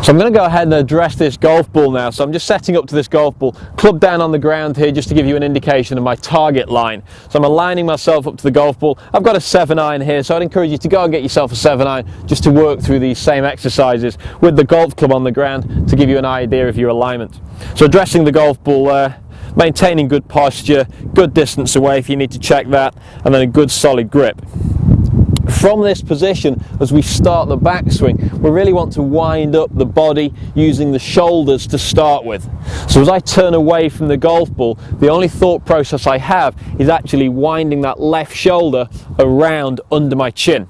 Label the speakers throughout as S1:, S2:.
S1: So I'm going to go ahead and address this golf ball now. So I'm just setting up to this golf ball, club down on the ground here just to give you an indication of my target line. So I'm aligning myself up to the golf ball. I've got a 7-iron here, so I'd encourage you to go and get yourself a 7-iron just to work through these same exercises with the golf club on the ground to give you an idea of your alignment. So addressing the golf ball there, maintaining good posture, good distance away if you need to check that, and then a good solid grip. From this position, as we start the backswing, we really want to wind up the body using the shoulders to start with. So as I turn away from the golf ball, the only thought process I have is actually winding that left shoulder around under my chin.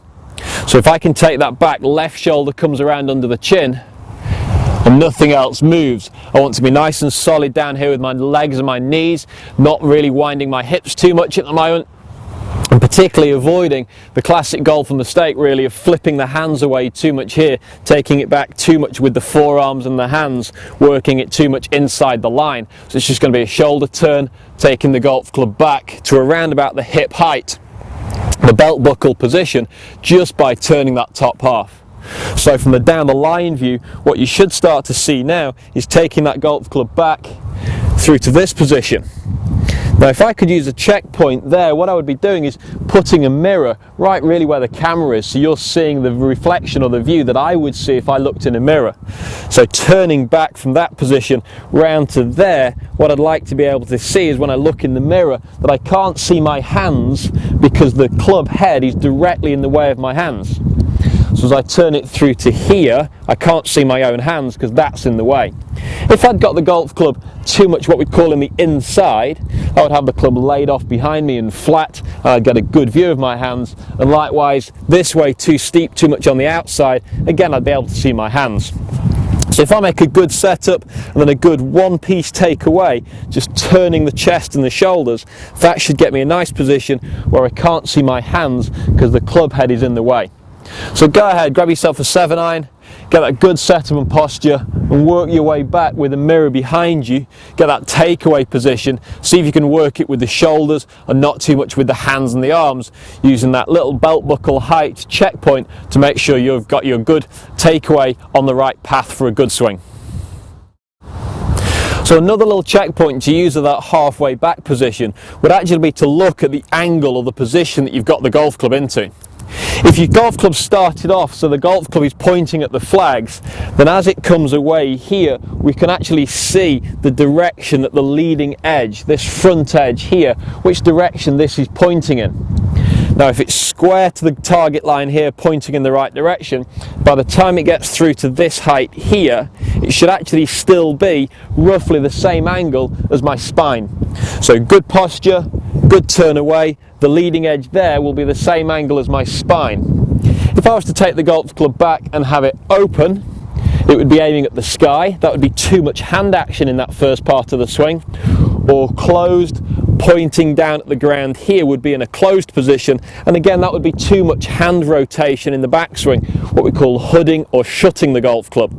S1: So if I can take that back, left shoulder comes around under the chin and nothing else moves. I want to be nice and solid down here with my legs and my knees, not really winding my hips too much at the moment. And particularly avoiding the classic golfer mistake really of flipping the hands away too much here, taking it back too much with the forearms and the hands, working it too much inside the line. So it's just going to be a shoulder turn, taking the golf club back to around about the hip height, the belt buckle position, just by turning that top half. So from the down the line view, what you should start to see now is taking that golf club back through to this position. Now if I could use a checkpoint there, what I would be doing is putting a mirror right really where the camera is, so you're seeing the reflection or the view that I would see if I looked in a mirror. So turning back from that position round to there, what I'd like to be able to see is when I look in the mirror that I can't see my hands because the club head is directly in the way of my hands. So as I turn it through to here, I can't see my own hands because that's in the way. If I'd got the golf club too much what we'd call in the inside, I would have the club laid off behind me and flat, and I'd get a good view of my hands, and likewise this way too steep, too much on the outside, again I'd be able to see my hands. So if I make a good setup and then a good one-piece takeaway, just turning the chest and the shoulders, that should get me a nice position where I can't see my hands because the club head is in the way. So go ahead, grab yourself a 7-iron, get that good setup and posture, and work your way back with a mirror behind you. Get that takeaway position, see if you can work it with the shoulders and not too much with the hands and the arms, using that little belt buckle height checkpoint to make sure you've got your good takeaway on the right path for a good swing. So another little checkpoint to use of that halfway back position would actually be to look at the angle or the position that you've got the golf club into. If your golf club started off so the golf club is pointing at the flags, then as it comes away here, we can actually see the direction that the leading edge, this front edge here, which direction this is pointing in. Now if it's square to the target line here, pointing in the right direction, by the time it gets through to this height here, it should actually still be roughly the same angle as my spine. So good posture, good turn away, the leading edge there will be the same angle as my spine. If I was to take the golf club back and have it open, it would be aiming at the sky. That would be too much hand action in that first part of the swing. Or closed, pointing down at the ground here would be in a closed position, and again that would be too much hand rotation in the backswing, what we call hooding or shutting the golf club.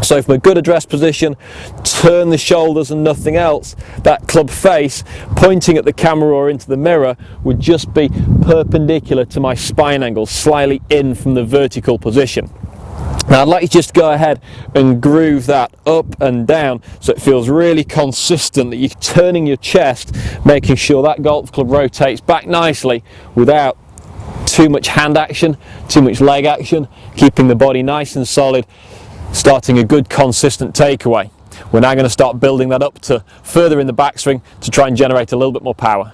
S1: So from a good address position, turn the shoulders and nothing else. That club face pointing at the camera or into the mirror would just be perpendicular to my spine angle, slightly in from the vertical position. Now I'd like you to just go ahead and groove that up and down so it feels really consistent, that you're turning your chest, making sure that golf club rotates back nicely without too much hand action, too much leg action, keeping the body nice and solid, starting a good consistent takeaway. We're now going to start building that up to further in the backswing to try and generate a little bit more power.